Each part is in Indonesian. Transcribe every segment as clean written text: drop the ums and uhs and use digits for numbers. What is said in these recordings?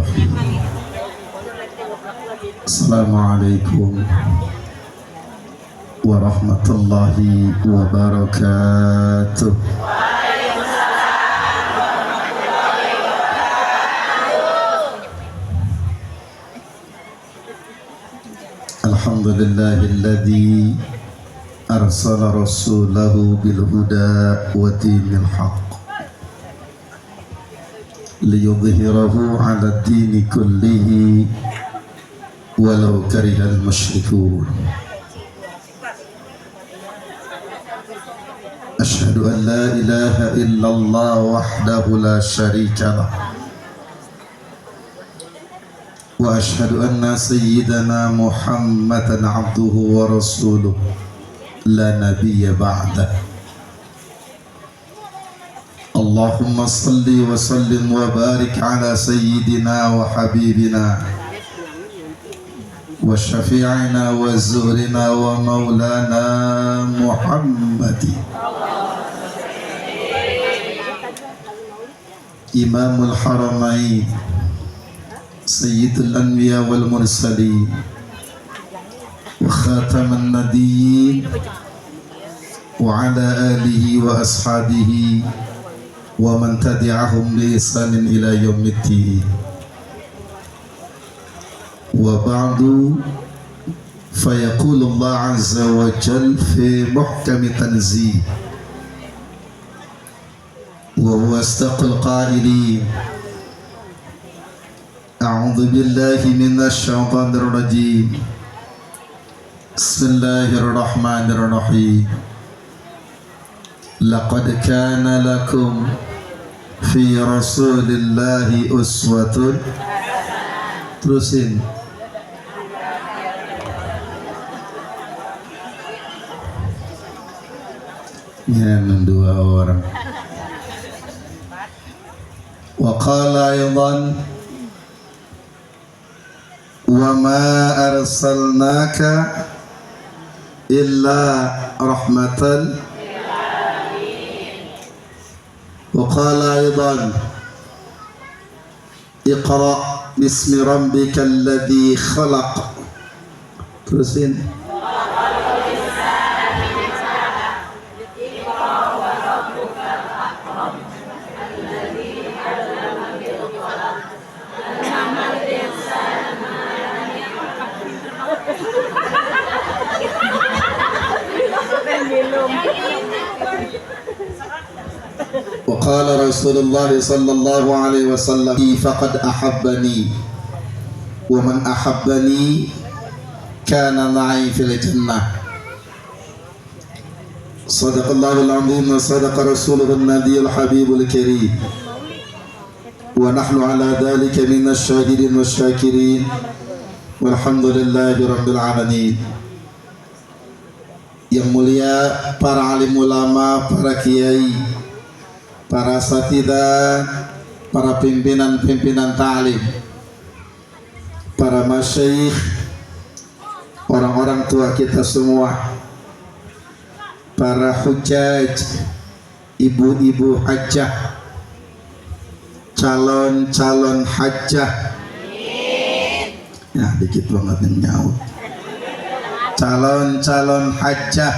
Bismillahirrahmanirrahim. Assalamualaikum warahmatullahi wabarakatuh. Alhamdulillahilladzi arsala rasulahu bil huda wa dinil haqq liyudhhirahu 'ala ad-dini kullihi walau karihal musyrikun. Asyhadu an la ilaha illallah wahdahu la syarika lah wa asyhadu anna sayyidana Muhammadan 'abduhu wa rasuluh la nabiyya ba'dah. Allahumma salli wa sallim wa barik ala sayyidina wa habibina wa syafi'ina wa zuhrina wa maulana Muhammadin Imamul Haramain Sayyidul Anbiya wal Mursalin wa khataman nabiyyin wa ala alihi wa ashabihi wa man tabi'ahum bi ihsanin ila yaumiddin. Wa ba'du, fa yaqulu Allah azza wa jalla fi muhkami tanzih wa huwa astaqul qailin a'udzu billahi minasy syaithanir rajim. Bismillahirrahmanirrahim. Laqad kana lakum fi rasulillahi uswatun. Terusin. Jangan dua orang. Wa qala aydan wa ma arsalnaka illa rahmatan. Wa qala aydan iqra bismi rabbikal ladzi khalaq. Terusin. وقال رسول الله صلى الله عليه وسلم فقد أحبني ومن أحبني كان معي في الجنة. صدق الله العظيم وصدق رسوله النبي الحبيب الكريم ونحن على ذلك من الشاهدين والشاكرين والحمد لله رب العالمين. Yang mulia para alim ulama, para kiai, para asatidzah, para pimpinan-pimpinan ta'lim, para masyayikh, orang-orang tua kita semua, para hujjaj, ibu-ibu hajjah, calon-calon hajjah. Ya, dikit banget yang nyaut. Calon-calon hajjah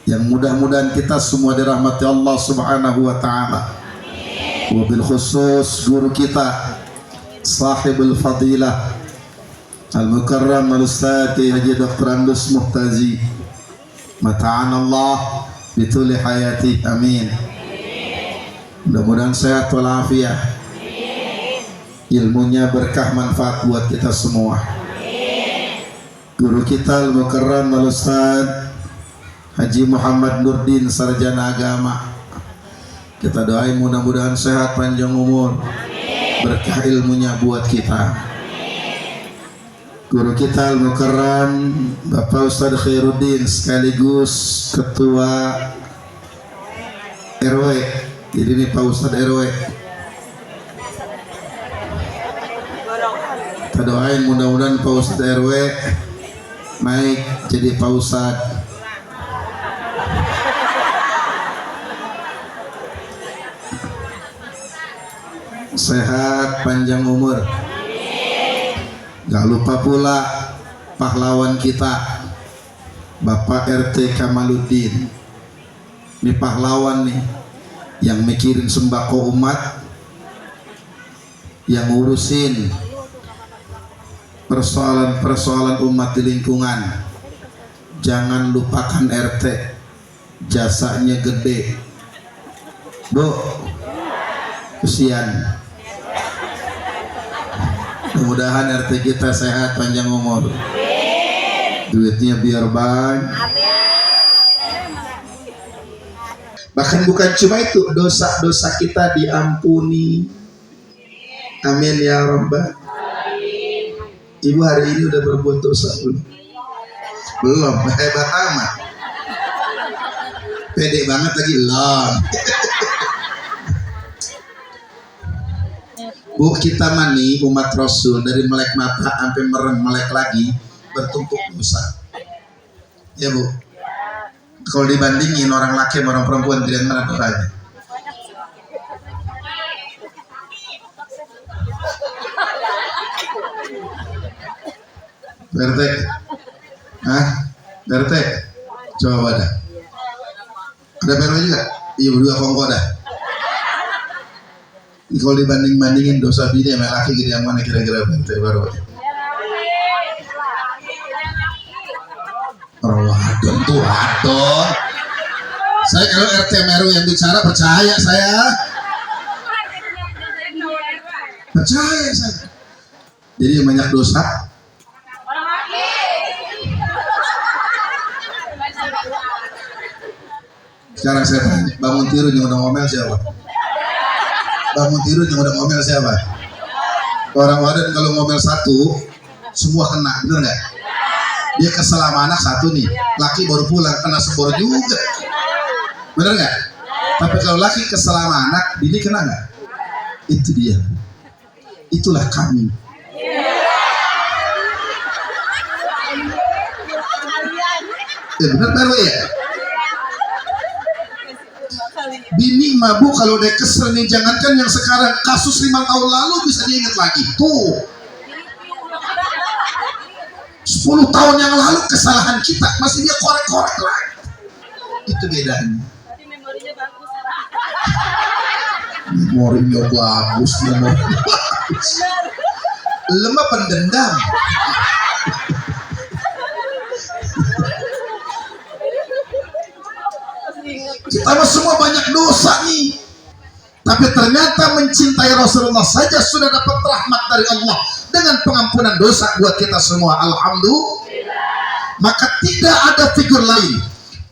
yang mudah-mudahan kita semua dirahmati Allah subhanahu wa ta'ala. Wabil khusus guru kita sahibul fadilah al-mukarram al-ustadz Haji Dr. Andus Muhtazi, mata'an Allah bituli hayati, amin. Mudah-mudahan sehat walafiat, ilmunya berkah manfaat buat kita semua. Guru kita al-mukarram al-ustadz Haji Muhammad Nurdin, sarjana agama, kita doain mudah-mudahan sehat, panjang umur, berkah ilmunya buat kita. Guru kita al-mukarram Bapak Ustadz Khairuddin, sekaligus ketua RW. Jadi ini Pak Ustadz RW. Kita doain mudah-mudahan Pak Ustadz RW naik jadi Pak Ustadz. sehat, panjang umur. Gak lupa pula pahlawan kita Bapak RT Kamaluddin. Ini pahlawan nih, yang mikirin sembako umat, yang ngurusin persoalan-persoalan umat di lingkungan. Jangan lupakan RT, jasanya gede. Bu, kesian. Mudah-mudahan RT kita sehat, panjang umur, duitnya biar banyak. Bahkan bukan cuma itu, dosa-dosa kita diampuni. Amin ya Rabbal. Ibu hari ini udah berbuat dosa belum? Belum, hebat amat. Pede banget lagi belum. Bu, kita mani umat Rasul dari melek mata sampai merem melek lagi bertumpuk dosa. Ya Bu. Kalau dibandingin orang laki sama orang perempuan, tidak mana dosanya? RT, RT, coba dah. Ada baru juga? Iya berdua kongko dah. Kalau dibanding-bandingin dosa bini sama laki gede yang mana kira-kira RT baru? Wadon tuh wadon. Saya kalau RT Meru yang bicara percaya saya. Percaya saya. Jadi yang banyak dosa. Sekarang saya tanya, bangun tiru yang udah ngomel siapa? Bangun tiru yang udah ngomel siapa? Orang wadah kalau ngomel satu, semua kena, bener nggak? Dia kesel sama anak satu nih, laki baru pulang, kena sebor juga, bener nggak? Tapi kalau laki kesel sama anak, bini kena nggak? Itu dia, itulah kami. Ya bener baru ya? Bini mabuk kalau udah kesel nih, jangankan yang sekarang, kasus 5 tahun lalu bisa diingat lagi. Tuh 10 tahun yang lalu kesalahan kita masih dia korek-korek lagi. Itu bedanya. Memorinya bagus, memorinya bagus. Lemah pendendam. Kita semua banyak dosa nih, tapi ternyata mencintai Rasulullah saja sudah dapat rahmat dari Allah dengan pengampunan dosa buat kita semua. Alhamdulillah. Maka tidak ada figur lain,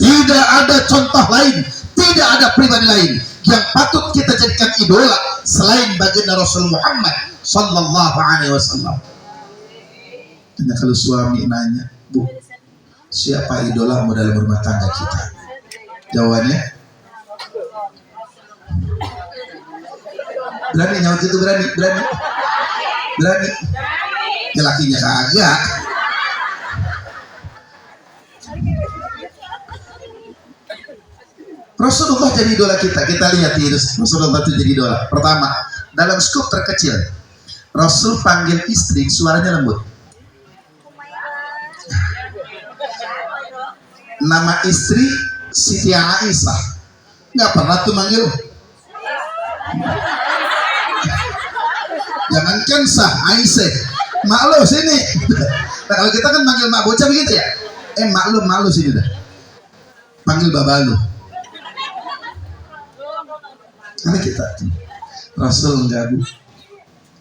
tidak ada contoh lain, tidak ada pribadi lain yang patut kita jadikan idola selain baginda Rasul Muhammad Sallallahu Alaihi Wasallam. Hanya kalau suami nanya, Bu, siapa idolamu dalam rumah tangga kita? Jawabannya, berani nyaut itu, berani. Ya lakinya kagak. Rasulullah jadi idola kita. Kita lihat ini, Rasulullah itu jadi idola. Pertama, dalam skup terkecil, Rasul panggil istri suaranya lembut. Nama istri Siti Aisyah, nggak pernah tuh manggil. Jangankan sah Aisyah, mak lo sini. Nah, kalau kita kan manggil mak bocah begitu ya. Mak lo sini dah. Panggil baba lo. Karena kita Rasul enggak, Bu.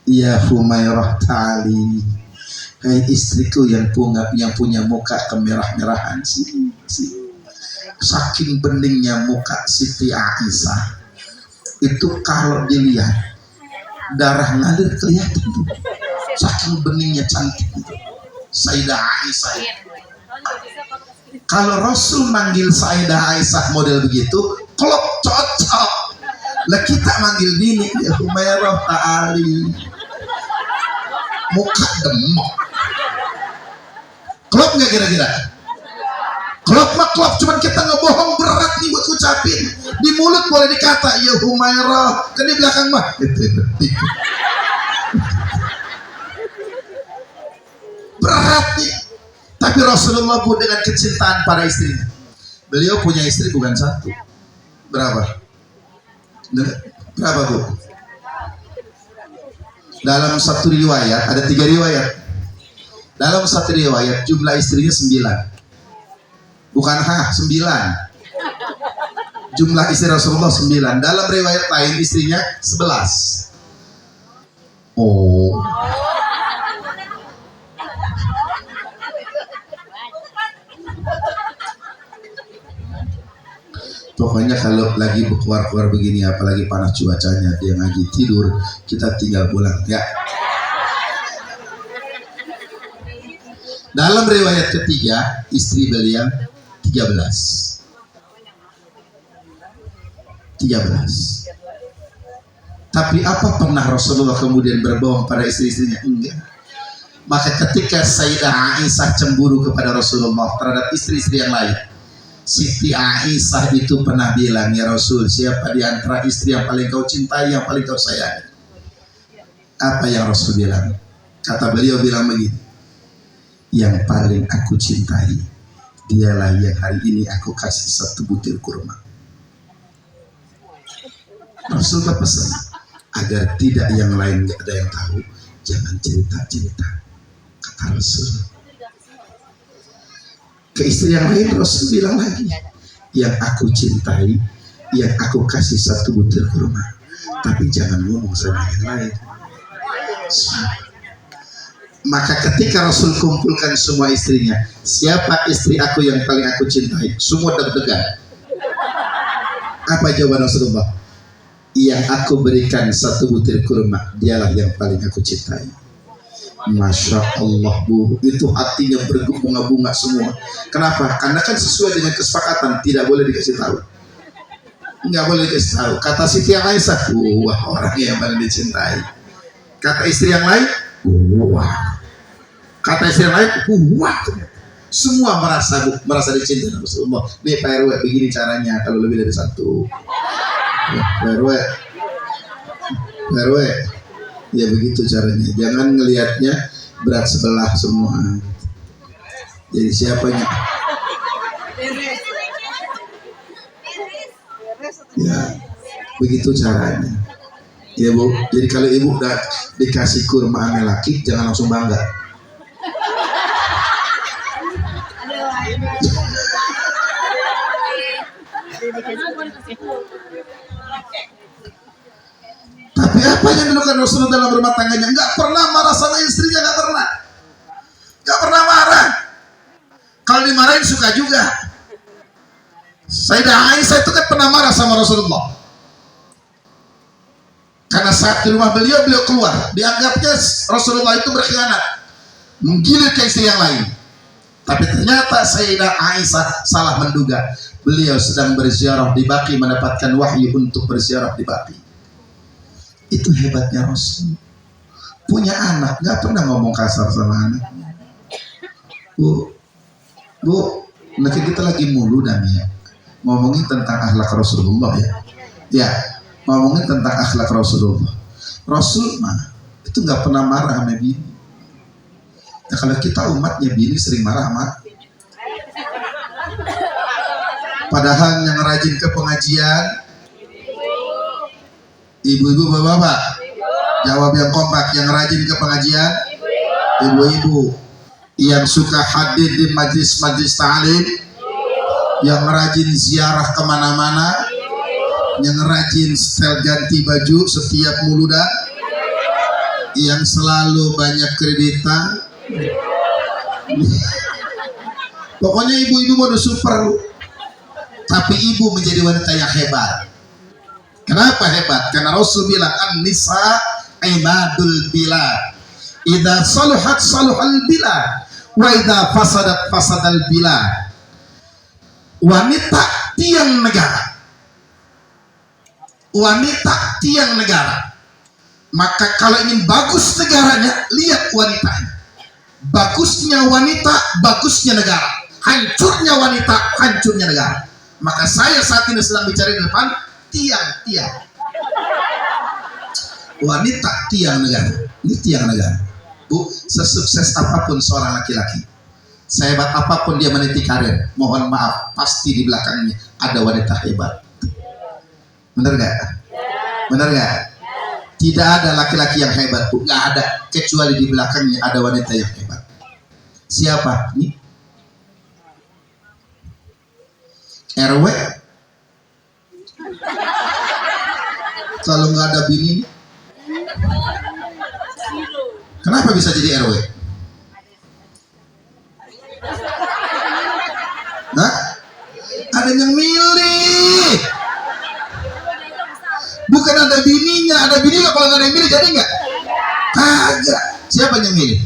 Ya Humairah Ta'ali, hai istriku yang punya muka kemerah-merahan sih. Saking beningnya muka Siti Aisyah itu kalau dilihat darah ngalir kelihatan tuh. Saking beningnya cantik itu Sayyidah Aisyah. Kalau Rasul manggil Sayyidah Aisyah model begitu, klop cocok. Lah kita manggil bini ya Humairah Ta'ali, muka demok. Klop nggak kira-kira? Klop maklop, cuman kita ngebohong berat nih buat ucapin. Di mulut boleh dikata ya Humairah, kan di belakang mah berat nih. Tapi Rasulullah pun dengan kecintaan pada istrinya. Beliau punya istri bukan satu. Berapa? Berapa Bu? Dalam satu riwayat, ada 3 riwayat. Dalam satu riwayat jumlah istrinya 9. Bukan 9. Jumlah istri Rasulullah 9. Dalam riwayat lain istrinya 11. Oh. Pokoknya kalau lagi keluar-keluar begini, apalagi panas cuacanya, dia ngaji tidur, kita tinggal pulang ya. Dalam riwayat ketiga, istri beliau 13. Tapi apa pernah Rasulullah kemudian berbohong pada istri-istrinya? Enggak. Maka ketika Sayyidah Aisyah cemburu kepada Rasulullah terhadap istri-istri yang lain, Siti Aisyah itu pernah bilang, ya Rasul, siapa di antara istri yang paling kau cintai, yang paling kau sayangi? Apa yang Rasul bilang? Kata beliau bilang begini, yang paling aku cintai dialah yang hari ini aku kasih 1 butir kurma. Rasul berpesan agar tidak yang lain gak ada yang tahu, jangan cerita-cerita. Kata Rasul. Ke istri yang lain Rasul bilang lagi, yang aku cintai, yang aku kasih 1 butir kurma, tapi jangan ngomong sama yang lain. Maka ketika Rasul kumpulkan semua istrinya, siapa istri aku yang paling aku cintai? Semua deg-degan. Apa jawaban Rasulullah? Yang aku berikan 1 butir kurma, dialah yang paling aku cintai. Masya Allah Bu, itu hatinya berbunga-bunga semua. Kenapa? Karena kan sesuai dengan kesepakatan, tidak boleh dikasih tahu. Nggak boleh dikasih tahu. Kata Siti Aisyah, wah orang yang paling dicintai. Kata istri yang lain, wah. Kata istri yang lain, wah. Semua merasa dicintai Rasulullah. Nih Pak RW, begini caranya kalau lebih dari 1. Pak RW, ya begitu caranya. Jangan ngelihatnya berat sebelah semua. Jadi siapanya? Ya, begitu caranya. Ya Bu. Jadi kalau ibu udah dikasih kurma sama laki, jangan langsung bangga. Tapi apa yang dilakukan Rasulullah dalam rumah tangganya? Enggak pernah marah sama istrinya, enggak pernah marah. Kalau dimarahin suka juga. Sayyidah Aisyah itu kan pernah marah sama Rasulullah karena saat di rumah beliau keluar, dianggapnya Rasulullah itu berkhianat, menggilir ke istri yang lain. Tapi ternyata Sayyidah Aisyah salah menduga, beliau sedang berziarah di Baqi, mendapatkan wahyu untuk berziarah di Baqi. Itu hebatnya Rasul. Punya anak, gak pernah ngomong kasar sama anaknya. Bu, nanti kita lagi mulu dan ya ngomongin tentang akhlak Rasulullah ya. Ya, ngomongin tentang akhlak Rasulullah. Rasul mah itu gak pernah marah sama bini. Nah, kalau kita umatnya bini sering marah sama. Padahal yang rajin ke pengajian, ibu-ibu, bapak-bapak, jawab yang kompak. Yang rajin ke pengajian, ibu-ibu. Yang suka hadir di majlis-majlis ta'lim, yang rajin ziarah kemana-mana, yang rajin setel ganti baju setiap muludan, yang selalu banyak kreditan. Pokoknya ibu-ibu udah super. Tapi ibu menjadi wanita yang hebat. Kenapa hebat? Karena Rasul bilang an-nisa imadul bilad. Idza saluhat saluhal bilad wa idza fasadat fasadal bilad. Wanita tiang negara. Wanita tiang negara. Maka kalau ingin bagus negaranya, lihat wanitanya. Bagusnya wanita, bagusnya negara. hancurnya wanita, hancurnya negara. Maka saya saat ini sedang bicara di depan tiang-tiang. Wanita tiang negara. Ini tiang negara. Bu, sesukses apapun seorang laki-laki, sehebat apapun dia meniti karir, mohon maaf, pasti di belakangnya ada wanita hebat. Bener gak? Bener gak? Tidak ada laki-laki yang hebat, Bu. Gak ada, kecuali di belakangnya ada wanita yang hebat. Siapa? Nih RW. Kalau nggak ada bini, kenapa bisa jadi RW? Nah, ada yang milih. Bukan ada bininya, ada bininya kalau nggak ada yang milih jadi nggak? Kagak. Siapa yang milih?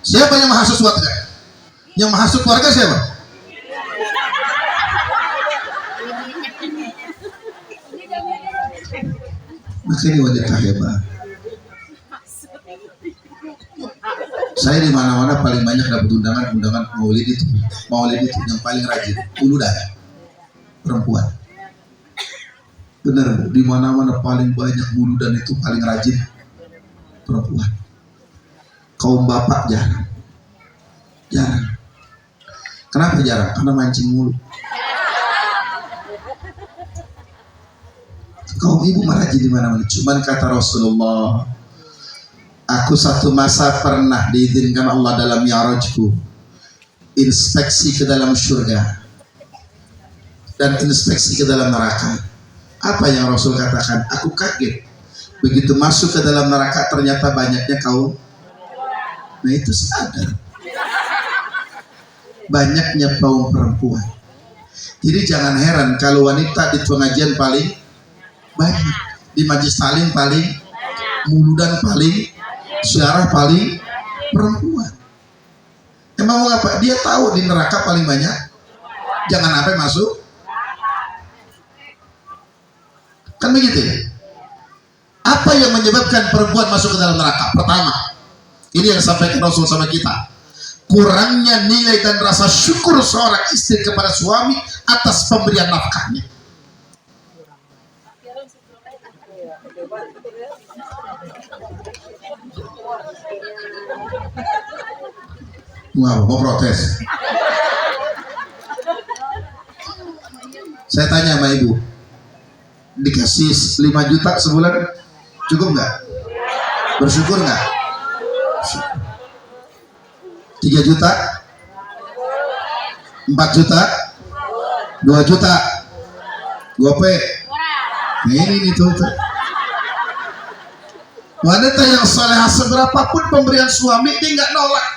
Siapa yang menghasut warga? Yang menghasut warga siapa? Maka ini wanita hebat. Saya di mana-mana paling banyak dapat undangan maulid itu yang paling rajin ulu daya perempuan. Benar Bu, di mana-mana paling banyak muludan itu paling rajin perempuan. Kaum bapak jarang. Kenapa jarang? Karena mancing mulu. Kaum ibu merajin di mana-mana. Cuman kata Rasulullah, aku satu masa pernah diizinkan Allah dalam mi'rajku, inspeksi ke dalam surga dan inspeksi ke dalam neraka. Apa yang Rasul katakan? Aku kaget. Begitu masuk ke dalam neraka ternyata banyaknya kaum. Nah itu sadar. Banyaknya kaum perempuan. Jadi jangan heran kalau wanita di pengajian paling banyak, di majelis taklim paling, muludan paling, syarah paling perempuan. Emang mau apa? Dia tahu di neraka paling banyak. Jangan sampai masuk. Kan begitu ya? Apa yang menyebabkan perempuan masuk ke dalam neraka? Pertama, ini yang disampaikan Rasul sama kita, kurangnya nilai dan rasa syukur seorang istri kepada suami atas pemberian nafkahnya. Wow, mau protes. Saya tanya sama ibu, dikasih 5 juta sebulan cukup nggak? Bersyukur nggak? 3 juta? 4 juta? 2 juta? Gope? Ini tuh. Wanita yang salehah seberapapun pemberian suami dia nggak nolak.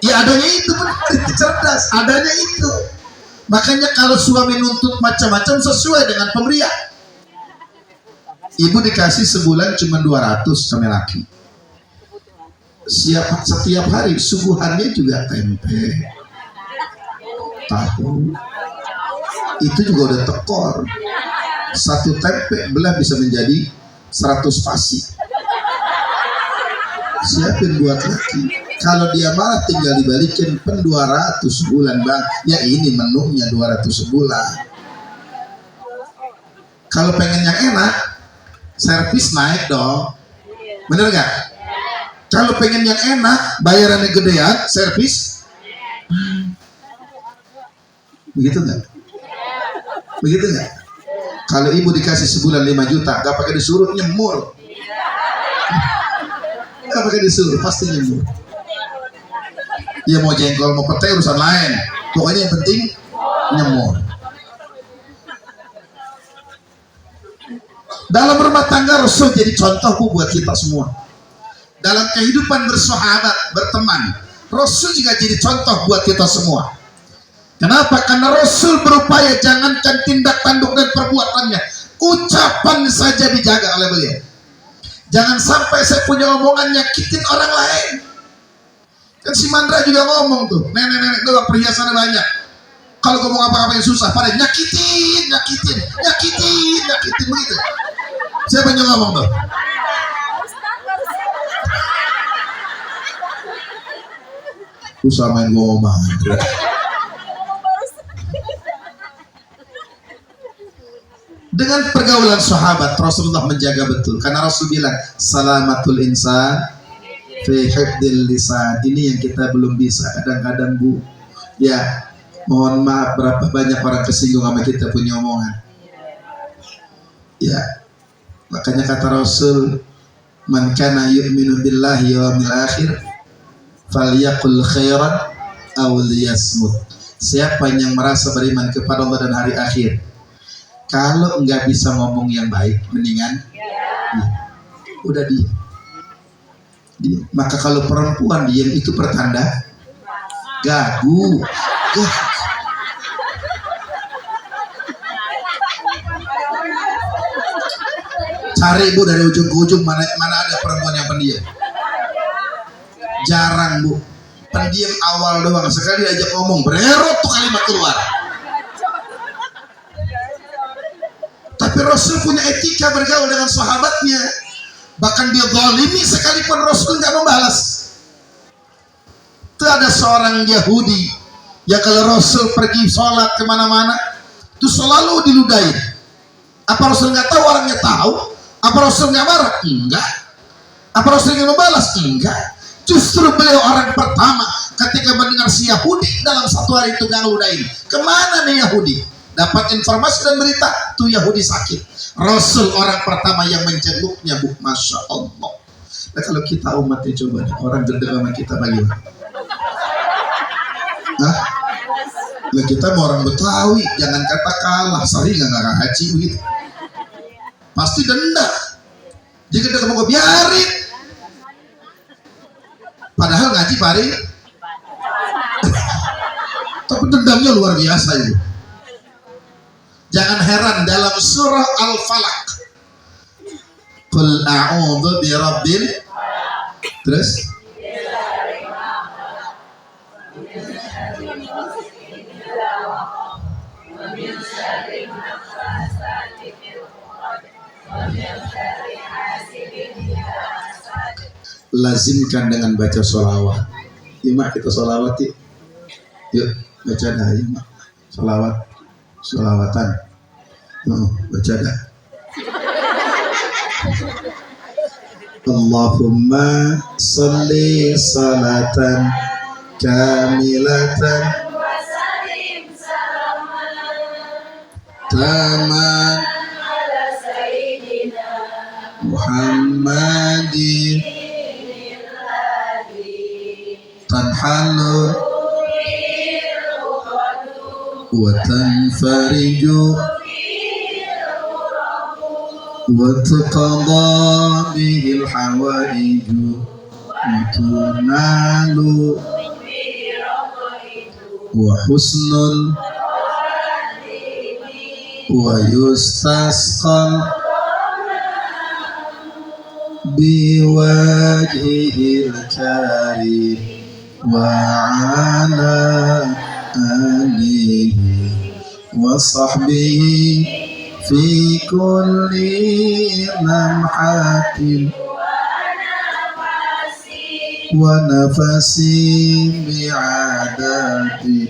Ya adanya itu benar, itu cerdas, adanya itu. Makanya kalau suami nuntut macam-macam sesuai dengan pemberian. Ibu dikasih sebulan cuma 200 sama laki. Setiap hari suguhannya juga tempe, tahu. Itu juga udah tekor. Satu tempe belah bisa menjadi 100 pasi. Siapin buat laki. Kalau dia malah tinggal dibalikin 200 sebulan bang, ya ini menunya 200 sebulan. Kalau pengen yang enak, servis naik dong, bener nggak? Kalau pengen yang enak, bayarannya gedean, servis, begitu nggak? Begitu nggak? Kalau ibu dikasih sebulan 5 juta, gak pakai disuruh nyemur, gak pakai disuruh, pasti nyemur. Ya mau jengkol mau petai urusan lain, pokoknya yang penting nyemur. Dalam rumah tangga Rasul jadi contoh Bu buat kita semua. Dalam kehidupan bersahabat, berteman, Rasul juga jadi contoh buat kita semua. Kenapa? Karena Rasul berupaya jangankan tindak tanduk dan perbuatannya, ucapan saja dijaga oleh beliau. Jangan sampai saya punya omongan nyakitin orang lain. Kan si Mandra juga ngomong tuh, nenek-nenek doang perhiasannya banyak. Kalau ngomong apa-apa yang susah, pada nyakitin begitu. Siapa yang ngomong tuh? Lu samain gua ngomong. Dengan pergaulan sahabat Rasulullah menjaga betul, karena Rasul bilang salamatul insan fi hifdil lisan. Ini yang kita belum bisa kadang-kadang, Bu. Ya, mohon maaf berapa banyak orang kesinggung sama kita punya omongan. Ya, makanya kata Rasul, man kana yu'minu billahi yawmil akhir falyaqul khairan aw liyasmut. Siapa yang merasa beriman kepada Allah dan hari akhir, kalau nggak bisa ngomong yang baik, mendingan udah diam. Maka kalau perempuan diam itu pertanda gagu. Cari, Bu, dari ujung ke ujung mana ada perempuan yang pendiam. Jarang, Bu. Pendiam awal doang, sekali diajak ngomong bererot tuh kalimat keluar. Tapi Rasul punya etika bergaul dengan sahabatnya. Bahkan dia zalimi sekalipun Rasul nggak membalas. Itu ada seorang Yahudi yang kalau Rasul pergi sholat kemana-mana itu selalu diludahin. Apa Rasul nggak tahu? Orangnya tahu. Apa Rasul nggak marah? Enggak. Apa Rasul nggak membalas? Enggak. Justru beliau orang pertama ketika mendengar si Yahudi dalam satu hari itu nggak ngeludahin. Kemana nih Yahudi? Dapat informasi dan berita tuh Yahudi sakit. Rasul orang pertama yang menjenguknya, Bu. Masya Allah. Nah, kalau kita umatnya coba orang gede sama kita bagaimana? Nah, lah kita mau orang Betawi, jangan kata kalah, sering nggak haji gitu. Pasti denda. Jika dia mau biarin. Padahal ngaji paling. Tapi dendamnya luar biasa itu. Jangan heran dalam surah Al-Falaq, qul a'udzu birabbil, terus lazimkan dengan baca sholawat. Ima kita sholawat yuk baca dah ima sholawatan baca dah. Allahumma salli salatan kamilatan taman Muhammadin tanhalu wa tanfariju wa tuqadha bihil hawaiju wa tunalu wa husnul wa yustasqal biwajhihil karim wa ala alihi wa sahbihi fi kulli lamhatin wa nafasin bi'adati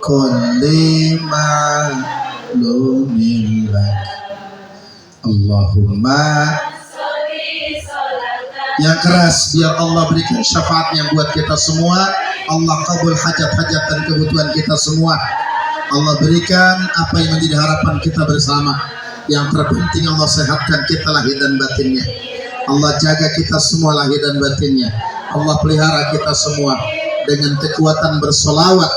kulli ma'lumin lak. Allahumma, yang keras biar Allah berikan syafaatnya buat kita semua. Allah kabul hajat-hajat dan kebutuhan kita semua. Allah berikan apa yang menjadi harapan kita bersama. Yang terpenting Allah sehatkan kita lahir dan batinnya. Allah jaga kita semua lahir dan batinnya. Allah pelihara kita semua dengan kekuatan bersolawat,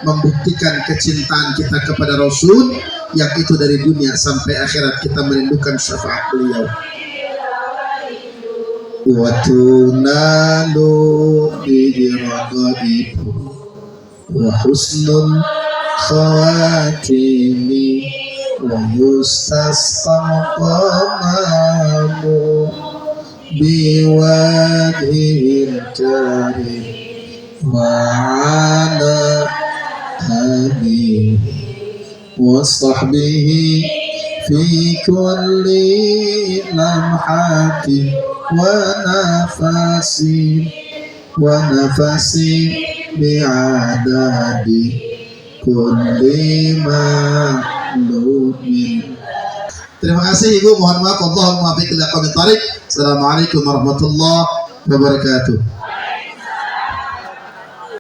membuktikan kecintaan kita kepada Rasul, yang itu dari dunia sampai akhirat kita merindukan syafaat beliau. Wa tunalu bihi radaibu wa husnul khawatimi wa yustasqa qamamu biwajhil karim wa ala alihi wa sahbihi fi kulli lamhatin wa nafasin bi'adadi kulli ma'lumin. Terima kasih Ibu, mohon maaf, Allahumma biqil aqamit tarik. Assalamualaikum warahmatullahi wabarakatuh.